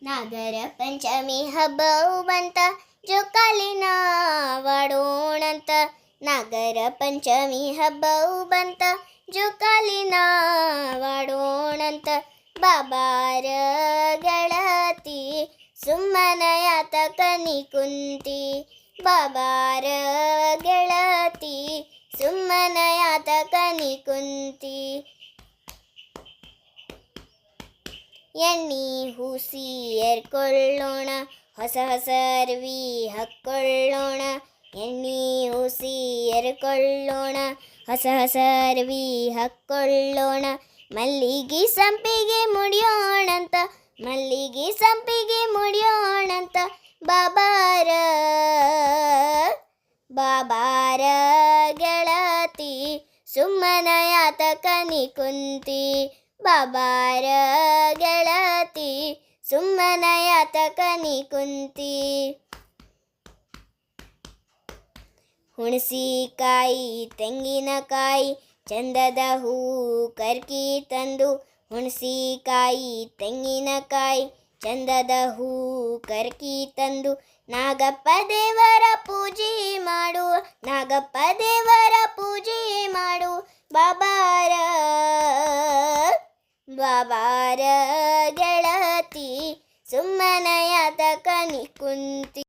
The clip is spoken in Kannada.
ನಾಗರ ಪಂಚಮಿ ಹಬ್ಬವು ಬಂತ ಜೋಕಾಲಿನ ವಾಡೋಣಂತ. ನಾಗರ ಪಂಚಮಿ ಹಬ್ಬವು ಬಂತ ಜೋಕಾಲಿನ ವಾಡೋಣಂತ. ಬಾಬಾರ ಗೆಳತಿ ಸುಮ್ಮನ ಯಾತಕನಿ ಕುಂತಿ. ಬಾಬಾರ ಗೆಳತಿ ಸುಮ್ಮನ ಯಾತಕನಿ ಕುಂತಿ. ಎಣ್ಣೆ ಹೂಸಿ ಏರ್ಕೊಳ್ಳೋಣ, ಹೊಸ ಹೊಸ ಅರ್ವಿ ಹಾಕ್ಕೊಳ್ಳೋಣ. ಎಣ್ಣೆ ಹೂಸಿ ಏರ್ಕೊಳ್ಳೋಣ, ಹೊಸ ಹೊಸ ಅರ್ವಿ ಹಾಕ್ಕೊಳ್ಳೋಣ. ಮಲ್ಲಿಗೆ ಸಂಪಿಗೆ ಮುಡಿಯೋಣಂತ, ಮಲ್ಲಿಗೆ ಸಂಪಿಗೆ ಮುಡಿಯೋಣಂತ. ಬಾಬಾರ ಬಾಬಾರ ಗೆಳತಿ ಸುಮ್ಮನ ಯಾತಕನಿ ಕುಂತಿ. ಬಾಬಾರ ಗೆಳತಿ ಸುಮ್ಮನ ಯಾತಕನಿ ಕುಂತಿ. ಹುಣಸಿಕಾಯಿ ತೆಂಗಿನಕಾಯಿ ಚಂದದ ಹೂ ಕರ್ಕಿ ತಂದು. ಹುಣಸಿಕಾಯಿ ತೆಂಗಿನಕಾಯಿ ಚಂದದ ಹೂ ಕರ್ಕಿ ತಂದು. ನಾಗಪ್ಪ ದೇವರ ಪೂಜೆ ಮಾಡು, ನಾಗಪ್ಪ ದೇವರ ಪೂಜೆ ಮಾಡು. ಬಾಬಾರ ಬಾಬಾರ ಗೆಳತಿ ಸುಮ್ಮನ ಯಾತಕನಿ ಕುಂತಿ.